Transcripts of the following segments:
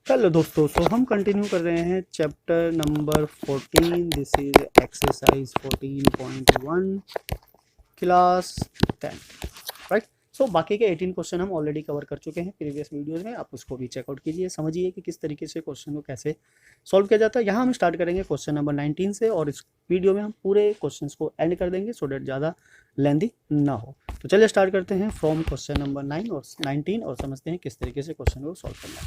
Hello दोस्तों, सो हम continue कर रहे हैं chapter number 14। This is exercise 14.1 class 10, right. So बाकी के 18 क्वेश्चन हम ऑलरेडी कवर कर चुके हैं प्रीवियस वीडियोस में। आप उसको भी चेकआउट कीजिए, समझिए कि किस तरीके से क्वेश्चन को कैसे सॉल्व किया जाता है। यहाँ हम स्टार्ट करेंगे क्वेश्चन नंबर 19 से, और इस वीडियो में हम पूरे क्वेश्चन को एंड कर देंगे सो डेट ज़्यादा लेंदी ना हो। तो चलिए स्टार्ट करते हैं फ्रॉम क्वेश्चन नंबर 9 और 19 और समझते हैं किस तरीके से क्वेश्चन को सॉल्व करना है।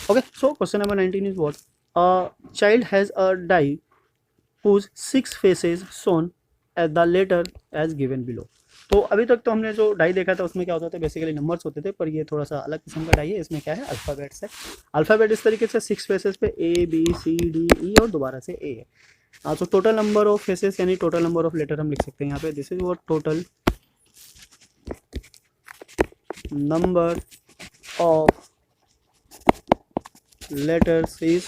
Okay, so question number 19 is what? A child has a die whose 6 faces shown at the letter as given below. तो अभी तक तो हमने जो डाई देखा था उसमें क्या होता था, बेसिकली नंबर्स होते थे, पर ये थोड़ा सा अलग किस्म का डाई है। इसमें क्या है, अल्फ़ाबेट्स है। अल्फ़ाबेट इस तरीके से 6 फेसेस पे A B C D E और दोबारा से A है। हाँ, तो टोटल नंबर ऑफ फेसेस यानी टोटल नंबर ऑफ लेटर हम लिख सकते हैं यहाँ पे। This is what total number of letters is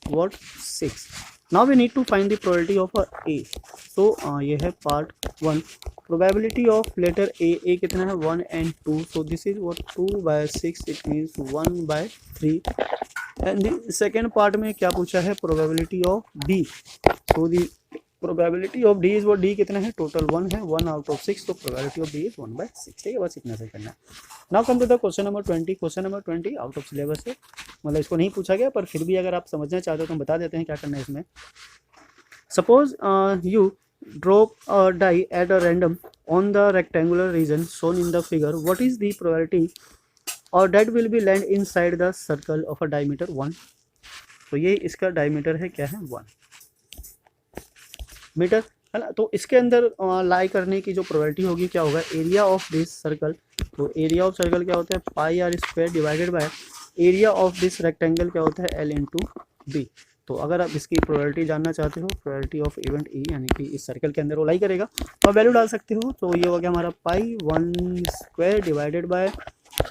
what 6. Now we need to find the probability of a so ये है part 1। probability of letter a कितना है 1 and 2, so this is what 2 by 6, it means 1 by 3। and the second part में क्या पूछा है, probability of d, so the probability of d is what d कितना है, टोटल 1 है, 1 out of 6, तो probability of d is 1 by 6। ठीक है, बस इतना से करना है। Now come to the question number 20। Question number 20 out of syllabus है, मतलब इसको नहीं पूछा गया, पर फिर भी अगर आप समझना चाहते हो तो हम बता देते हैं क्या करना है इसमें। Suppose you drop a die at a random on the rectangular region shown in the figure, what is the probability और that will be land inside the circle of a diameter 1। तो ये इसका diameter है, क्या है 1 metre, है ना। तो इसके अंदर लाई करने की जो प्रोबेबिलिटी होगी क्या होगा, एरिया ऑफ दिस सर्कल। तो एरिया ऑफ सर्कल क्या होता है, pi r square divided by area of this rectangle क्या होता है, एल इंटू बी। तो अगर आप इसकी प्रोबेबिलिटी जानना चाहते हो, प्रोबेबिलिटी ऑफ इवेंट ई, यानी कि इस सर्कल के अंदर वो लाई करेगा, तो आप वैल्यू डाल सकते हो। तो ये हो गया हमारा पाई 1 square divided bye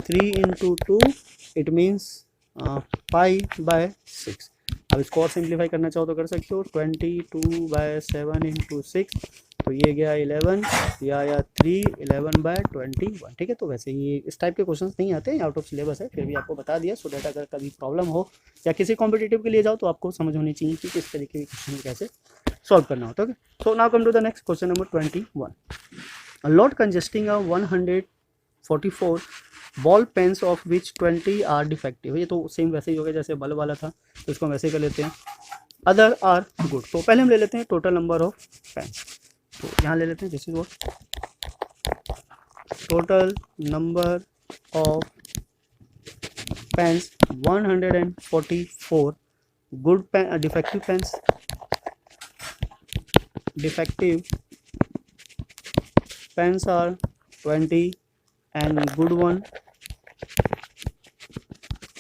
3 into 2, it means pi by 6। अब इसको और सिंप्लीफाई करना चाहो तो कर सकते हो, 22 बाय 7 इंटू 6, तो ये गया 11, या 3 11 बाय 21। ठीक है, तो वैसे ये इस टाइप के क्वेश्चंस नहीं आते हैं, आउट ऑफ सिलेबस है, फिर भी आपको बता दिया सो डेट अगर कभी प्रॉब्लम हो या किसी कॉम्पिटिटिव के लिए जाओ तो आपको समझ होनी चाहिए कि किस तरीके के क्वेश्चन कैसे सॉल्व करना होता है। So now come to the next question number 21। A lot consisting a 144 ball pens of which 20 are defective. ये तो सेम वैसे ही हो गया जैसे बल्ब वाला था, तो इसको हम वैसे कर लेते हैं। अदर आर गुड, तो पहले हम ले लेते हैं टोटल नंबर ऑफ पेन्स। तो यहाँ ले लेते हैं, this is what total number of pens 144 good pen, defective pens, defective pens are 20 and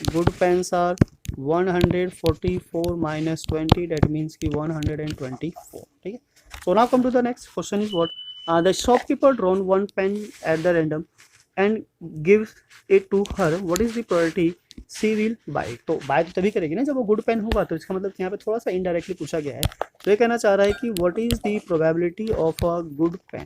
good pens are 144 minus 20, that means कि 124। ठीक है, so now come to the next question is what the shopkeeper drawn one pen at the random and gives it to her, what is the probability she will buy it। तो bye तो तभी करेगी ना जब वो good pain होगा, तो इसका मतलब यहाँ पे थोड़ा सा इनडायरेक्टली पूछा गया है। तो ये कहना चाह रहा है कि what is the probability of a good pen,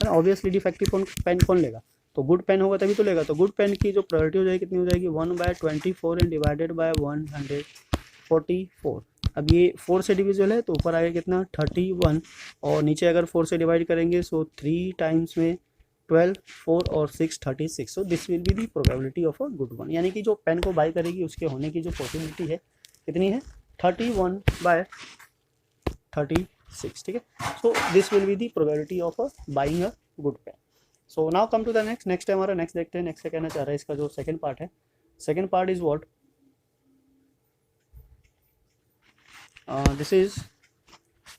obviously defective pen कौन लेगा, तो गुड पेन होगा तभी तो लेगा। तो गुड पेन की जो प्रोबेबिलिटी हो जाएगी कितनी हो जाएगी, 1 बाय 24 एंड डिवाइडेड बाय 144। अब ये 4 से डिविजिबल है तो ऊपर आएगा कितना 31, और नीचे अगर 4 से डिवाइड करेंगे सो 3 टाइम्स में 12, 4 और 6 36। सो this will be the probability of a good one, यानी कि जो पेन को बाय करेगी उसके होने की जो पॉसिबिलिटी है कितनी है 31 बाय 36। ठीक है, so this will be the probability of a buying a good pen. So now come to the next है हमारा, नेक्स्ट देखते हैं। नेक्स्ट से कहना चाह रहा है इसका जो सेकंड पार्ट है, second part is what this is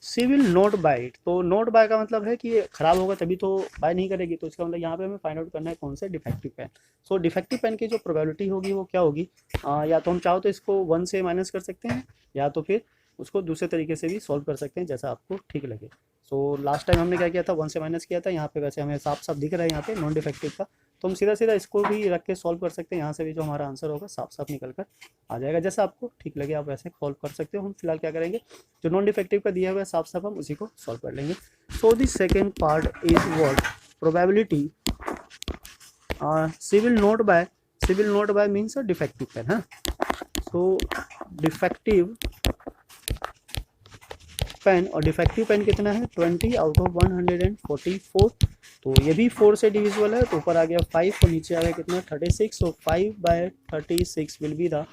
C will not buy it. तो नॉट बाय का मतलब है कि ये खराब होगा तभी तो बाय नहीं करेगी, तो इसका मतलब यहाँ पे हमें फाइंड आउट करना है कौन से डिफेक्टिव पेन। सो डिफेक्टिव पेन की जो प्रोबेबिलिटी होगी वो क्या होगी, या तो हम चाहो तो इसको 1 से माइनस कर सकते हैं, या तो फिर उसको दूसरे तरीके से भी सॉल्व कर सकते हैं जैसा आपको ठीक लगे। सो लास्ट टाइम हमने क्या किया था, 1 से माइनस किया था, यहाँ पे वैसे हमें साफ साफ दिख रहा है यहाँ पे नॉन डिफेक्टिव का, तो हम सीधा सीधा इसको भी रख के सॉल्व कर सकते हैं। यहाँ से भी जो हमारा आंसर होगा साफ साफ निकल कर आ जाएगा। जैसा आपको ठीक लगे आप वैसे सॉल्व कर सकते हो। हम फिलहाल क्या करेंगे, जो नॉन डिफेक्टिव का दिया हुआ है साफ साफ हम उसी को सॉल्व कर लेंगे। So the second part is what, probability C will not buy means defective pen है। सो डिफेक्टिव पेन, और डिफेक्टिव पेन कितना है 20 आउट ऑफ 144। तो ये भी 4 से डिविजिबल है, तो ऊपर आ गया 5 और नीचे आ गया कितना 36। सो 5/36 will be the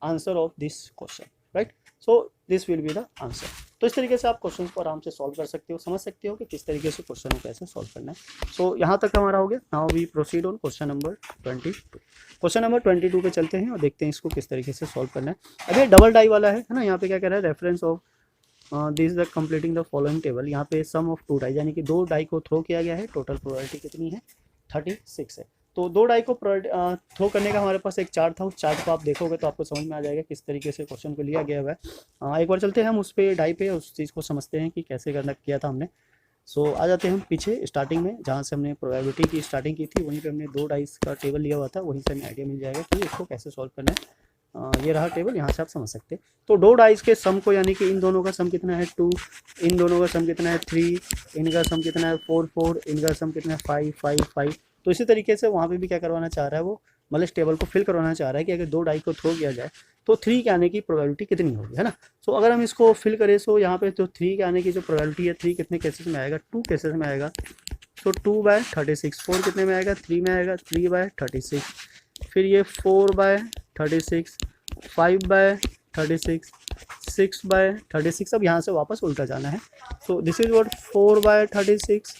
answer of this question, right. So this will be the answer. तो इस तरीके से आप क्वेश्चन को आराम से सॉल्व कर सकते हो, समझ सकते हो कि किस तरीके से क्वेश्चन को कैसे सॉल्व करना है। सो यहाँ तक हमारा हो गया। Now we proceed on question number 22। Question number 22 पे चलते हैं और देखते हैं इसको किस तरीके से सॉल्व करना है। अब ये डबल डाई वाला है ना। यहाँ पे क्या कह रहा है, reference of this the completing the following table. यहाँ पे सम ऑफ 2 डाई, यानी कि 2 डाई को थ्रो किया गया है। टोटल प्रोबेबिलिटी कितनी है 36 है। तो 2 डाई को थ्रो करने का हमारे पास एक चार्ट था। उस चार्ट को आप देखोगे तो आपको समझ में आ जाएगा किस तरीके से क्वेश्चन को लिया गया है। एक बार चलते हैं हम उस पर डाई पे, उस चीज़ को समझते हैं कि कैसे करना किया था हमने। सो आ जाते हैं हम पीछे स्टार्टिंग में, जहाँ से हमने प्रोबेबिलिटी की स्टार्टिंग की थी। वहीं पे हमने 2 डाइस का टेबल लिया हुआ था, वहीं से हमें आइडिया मिल जाएगा कि इसको कैसे सॉल्व करना है। ये रहा टेबल, यहाँ से आप समझ सकते हैं। तो 2 डाइस के सम को, यानी कि इन दोनों का सम कितना है 2, इन दोनों का सम कितना है 3, इनका सम कितना है 4, इनका सम कितना है 5। तो इसी तरीके से वहाँ पे भी क्या करवाना चाह रहा है वो, मतलब इस टेबल को फिल करवाना चाह रहा है कि अगर 2 डाई को थ्रो किया जाए तो 3 के आने की प्रोबेबिलिटी कितनी होगी, है ना। सो अगर हम इसको फिल करें, सो यहाँ पे तो 3 के आने की जो प्रोबेबिलिटी है, 3 कितने केसेस में आएगा 2 केसेस में आएगा। तो 2/36, 4 कितने में आएगा 3 में आएगा, 3/36। फिर ये 4/36, 5/36, 6/36। अब यहाँ से वापस उल्टा जाना है। So this is what 4/36,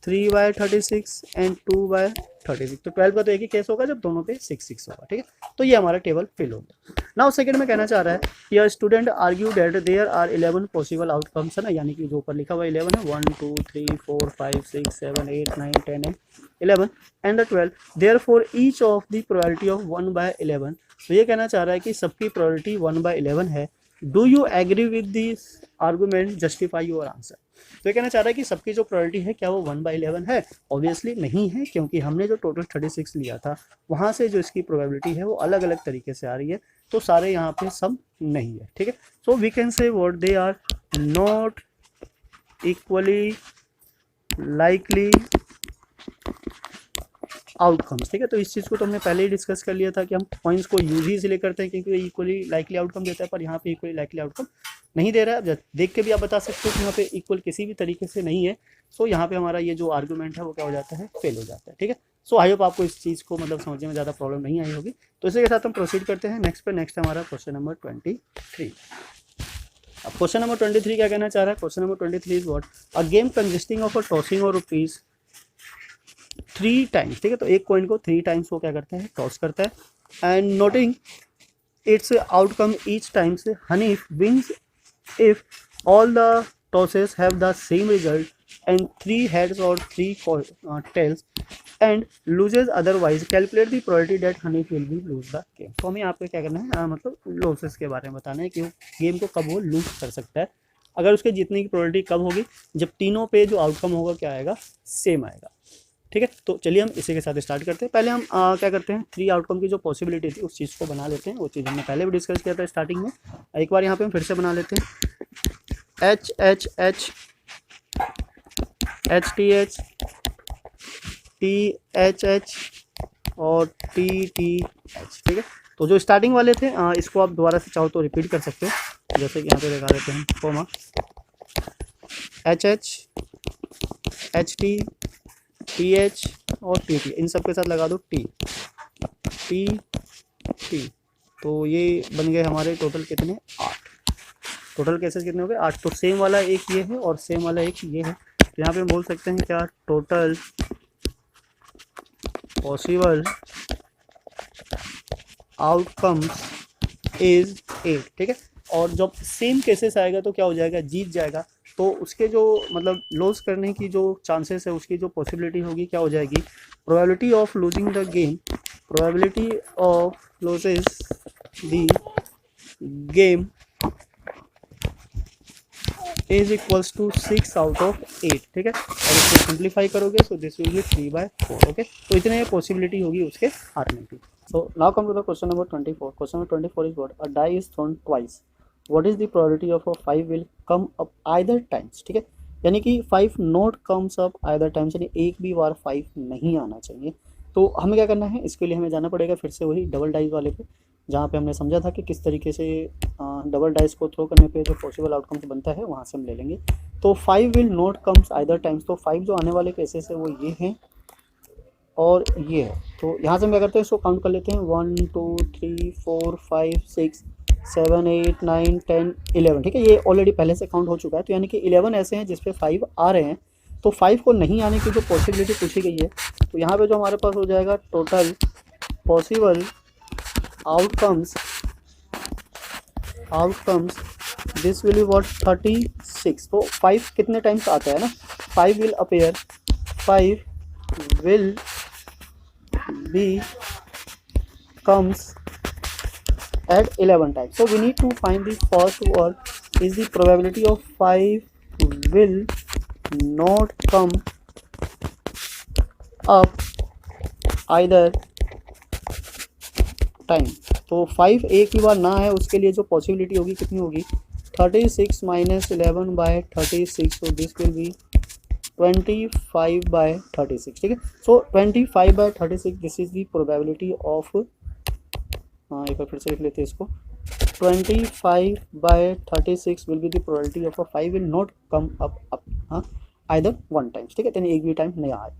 3/36 and 2/36। तो 12 का तो एक ही केस होगा जब दोनों पे 6 होगा, ठीक है। तो ये हमारा टेबल फिल होगा। नाउ सेकंड में कहना चाह रहा है कि student argue that there are 11 possible outcomes, है ना, यानी कि जो ऊपर लिखा हुआ 11 है, 1 2 3 4 5 6 7 8 9 10 and 11 and the 12, therefore each of the probability of 1/11। तो ये कहना चाह रहा है कि सबकी प्रोबेबिलिटी 1/11 है। Do you agree with this argument, justify your answer. तो ये कहना चाह रहा है कि सबकी जो प्रोबेबिलिटी है क्या वो 1/11 है। ऑब्वियसली नहीं है, क्योंकि हमने जो टोटल 36 लिया था वहाँ से जो इसकी प्रोबेबिलिटी है वो अलग अलग तरीके से आ रही है। तो सारे यहाँ पे सम नहीं है, ठीक है। So we can say what, they are not equally likely outcomes, ठीक है। तो इस चीज़ को तो हमने पहले ही डिस्कस कर लिया था कि हम पॉइंट्स को यूज ही इसलिए करते हैं क्योंकि इक्वली लाइकली आउटकम देता है, पर यहाँ पे इक्वली लाइकली आउटकम नहीं दे रहा है। अब देख के भी आप बता सकते हो कि यहाँ पे इक्वल किसी भी तरीके से नहीं है। सो यहाँ पे हमारा ये जो आर्गूमेंट है वो क्या हो जाता है, फेल हो जाता है, ठीक है। सो आई होप आपको इस चीज़ को मतलब समझने में ज़्यादा प्रॉब्लम नहीं आई होगी। तो इसी के साथ हम प्रोसीड करते हैं नेक्स्ट पे। नेक्स्ट हमारा क्वेश्चन नंबर 23। अब क्वेश्चन नंबर 23 क्या कहना चाह रहा है। Question number 23 is what, a game consisting of a tossing और रुपीज 3 टाइम्स, ठीक है। तो एक कॉइन को 3 टाइम्स वो क्या करता है, टॉस करता है। And noting its outcome each times, Hanif wins if all the tosses have the same result and 3 heads or 3 tails and loses otherwise, calculate the probability that Hanif will be lose the game। तो हमें यहाँ पे क्या करना है, मतलब losses के बारे में बताना है कि वो गेम को कब वो लूज कर सकता है। अगर उसके जीतने की प्रोबेबिलिटी कब होगी, जब तीनों पे जो आउटकम होगा क्या आएगा, सेम आएगा, ठीक है। तो चलिए हम इसी के साथ स्टार्ट करते हैं। पहले हम क्या करते हैं, 3 आउटकम की जो पॉसिबिलिटी थी उस चीज़ को बना लेते हैं। वो चीज़ हमने पहले भी डिस्कस किया था स्टार्टिंग में। एक बार यहाँ पे हम फिर से बना लेते हैं। H H H H T H T H H और T T H, ठीक है। तो जो स्टार्टिंग वाले थे इसको आप दोबारा से चाहो तो रिपीट कर सकते हो। जैसे कि यहाँ पे दिखा देते हैं, comma H H H T T H और टी टी, इन सब के साथ लगा दो टी टी टी। तो ये बन गए हमारे टोटल कितने, 8। टोटल केसेस कितने हो गए, 8। तो सेम वाला एक ये है और सेम वाला एक ये है। तो यहाँ पे हम बोल सकते हैं क्या, टोटल पॉसिबल आउटकम्स इज 8, ठीक है। और जब सेम केसेस आएगा तो क्या हो जाएगा, जीत जाएगा। तो उसके जो मतलब लॉस करने की जो चांसेस है, उसकी जो पॉसिबिलिटी होगी क्या हो जाएगी, probability of losing the game, probability of losses the game is equals to 6 out of 8, ठीक है। और इसके सिंप्लीफाई करोगे so this will be 3/4। Okay, तो इतने पॉसिबिलिटी होगी उसके हारने की। So now come to the question number 24। Question number 24 is what, a die is thrown twice, what is the probability of a 5 will come up either times. ठीक है, यानी कि 5 not comes up either times, यानी एक भी बार 5 नहीं आना चाहिए। तो हमें क्या करना है, इसके लिए हमें जाना पड़ेगा फिर से वही डबल डाइस वाले पे, जहाँ पे हमने समझा था कि किस तरीके से डबल डाइस को थ्रो करने पे जो पॉसिबल आउटकम्स बनता है वहाँ से हम ले लेंगे। तो 5 will not comes either times, तो 5 जो आने वाले केसेस है वो ये हैं और ये है। तो यहाँ से हम क्या करते हैं, इसको काउंट कर लेते हैं 1 2 3 4 5 6 7 8 9 10 11। ठीक है, ये ऑलरेडी पहले से काउंट हो चुका है, तो यानी कि 11 ऐसे हैं जिसपे 5 आ रहे हैं। तो 5 को नहीं आने की जो पॉसिबिलिटी पूछी गई है, तो यहाँ पे जो हमारे पास हो जाएगा total possible outcomes this will be what 36। तो 5 कितने टाइम्स आता है ना, 5 will appear, 5 will be comes at 11 times. So we need to find the first one is the probability of 5 will not come up either time. तो 5 एक ही बार ना है, उसके लिए जो पॉसिबिलिटी होगी कितनी होगी, 36 माइनस 11/36, तो दिस विल बी 25/36। ठीक है, सो 25/36 this is the probability of, एक बार फिर से लिख लेते हैं इसको, 25/36 will be the probability of a 5 will not come up either one times. ठीक है, यानी एक भी टाइम नहीं आए,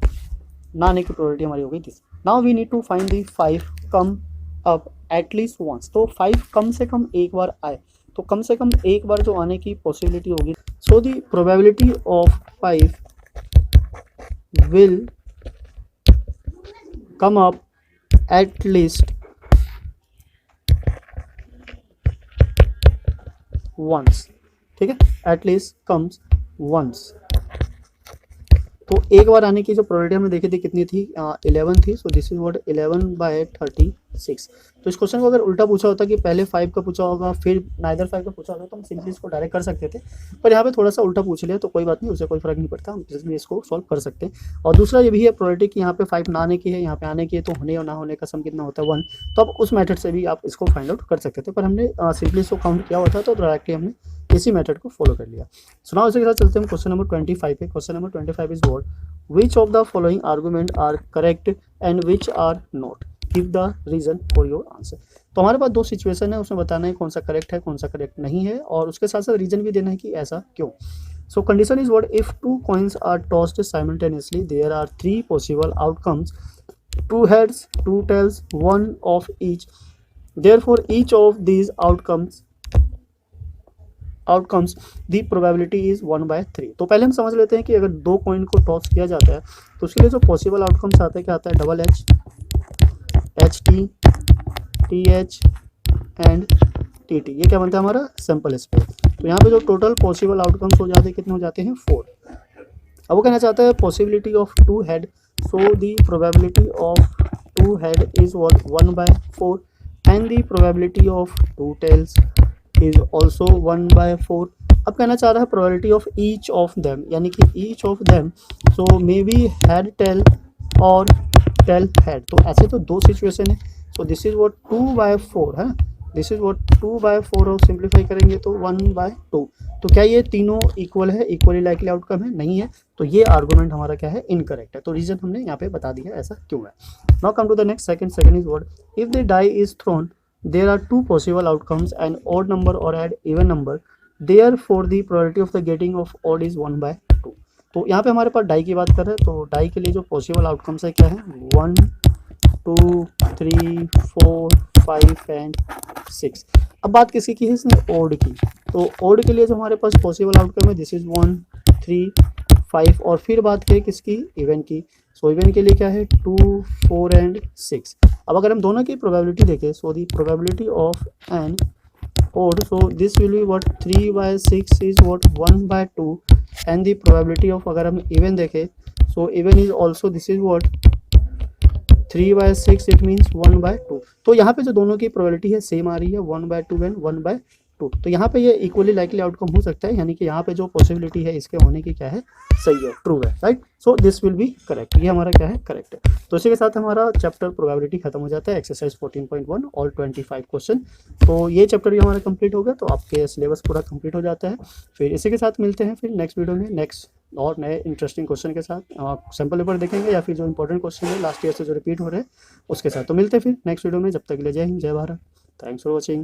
ना आने की प्रोबेबिलिटी हमारी हो गई this. Now we need to find the 5 come up at least once. तो 5 कम से कम एक बार आए, तो कम से कम एक बार जो आने की पॉसिबिलिटी होगी, so the probability of 5 will come up at least once। ठीक है, at least comes once। तो एक बार आने की जो प्रोबेबिलिटी हमने देखी थी कितनी थी, 11 थी। So this is what 11/36। तो इस क्वेश्चन को अगर उल्टा पूछा होता कि पहले 5 का पूछा होगा फिर नाइदर 5 का पूछा होगा, तो हम सिंपली इसको डायरेक्ट कर सकते थे, पर यहाँ पे थोड़ा सा उल्टा पूछ लिया तो कोई बात नहीं, उससे कोई फर्क नहीं पड़ता, हम इसलिए इसको सॉल्व कर सकते हैं। और दूसरा ये भी है प्रोबेबिलिटी कि यहाँ पे 5 ना आने की है, यहाँ पे आने की है, तो होने और ना होने का सम कितना होता है 1। तो अब उस मेथड से भी आप इसको फाइंड आउट कर सकते थे, पर हमने सिंपली इसको काउंट किया हुआ था, तो डायरेक्टली हमने इसी मेथड को फॉलो कर लिया। सुनाओ, इसी के साथ चलते हैं क्वेश्चन नंबर 25 पे। Question number 25 is what, which of the following argument are correct and which are not, give the reason for your answer। तो हमारे पास दो सिचुएशन है, उसमें बताना है कौन सा करेक्ट है कौन सा करेक्ट नहीं है, और उसके साथ साथ रीजन भी देना है कि ऐसा क्यों। सो condition is what, if 2 coins are tossed simultaneously there are 3 possible outcomes, 2 heads 2 tails 1 of each, therefore each of these outcomes the probability is 1/3। तो पहले हम समझ लेते हैं कि अगर 2 कॉइन को टॉस किया जाता है तो उसके लिए जो पॉसिबल आउटकम्स आते हैं क्या आता है, double H, H T, T H and T T, ये क्या बनता है हमारा सैंपल स्पेस। तो यहाँ पे जो टोटल पॉसिबल आउटकम्स हो जाते हैं कितने हो जाते हैं 4। अब वो कहना चाहता है possibility of 2 head, so the probability of 2 head is what 1/4 and the probability of 2 tails is also 1/4। अब कहना चाह रहा है probability of each of them, यानी कि each of them so may be head tail और टेल हेड। तो ऐसे तो दो सिचुएशन है, सो दिस इज व्हाट 2/4 है, दिस इज व्हाट 2/4, और सिंप्लीफाई करेंगे तो 1/2। तो क्या ये तीनों इक्वल है, इक्वली लाइकली आउटकम है, नहीं है, तो ये आर्गूमेंट हमारा क्या है, इनकरेक्ट है। तो रीजन हमने यहाँ पे बता दिया ऐसा क्यों है। Now come to the next second is what, if the die is thrown there are 2 possible outcomes, an odd number or an even number, therefore the probability of the getting of odd is 1/2। तो यहाँ पे हमारे पास die की बात कर रहे हैं, तो डाई के लिए जो पॉसिबल आउटकम्स है क्या है 1 2 3 4 5 एंड 6। अब बात किसकी की है इसने, ओड की। तो ओड के लिए जो हमारे पास पॉसिबल आउटकम है दिस इज 1 3 5, और फिर बात करें किसकी, इवन की। सो इवन के लिए क्या है 2 4 एंड 6। अब अगर हम दोनों की प्रोबेबिलिटी देखें, so the probability of an odd, so this will be what 3/6 is what 1/2 and the probability of, अगर हम इवन देखें, so even is also this is what 3/6, it means 1/2। तो यहाँ पे जो दोनों की प्रोबेबिलिटी है सेम आ रही है 1/2 एंड 1/2। टू। तो यहाँ पे ये इक्वली लाइकली आउटकम हो सकता है, यानी कि यहाँ पे जो पॉसिबिलिटी है इसके होने की क्या है, सही है, ट्रू है, right. So this will B correct, ये हमारा क्या है, करेक्ट है। तो इसी के साथ हमारा चैप्टर प्रोबेबिलिटी खत्म हो जाता है, एक्सरसाइज 14.1 ऑल 25 क्वेश्चन। तो ये चैप्टर भी हमारा कंप्लीट हो गया, तो आपके सिलेबस पूरा कंप्लीट हो जाता है। फिर इसी के साथ मिलते हैं फिर नेक्स्ट वीडियो में, नेक्स्ट और नए इंटरेस्टिंग क्वेश्चन के साथ। सैम्पल पेपर देखेंगे या फिर जो इंपॉर्टेंट क्वेश्चन है लास्ट ईयर से जो रिपीट हो रहे हैं उसके साथ। तो मिलते हैं फिर नेक्स्ट वीडियो में, जब तक के लिए जय हिंद, जय भारत, थैंक्स फॉर वॉचिंग।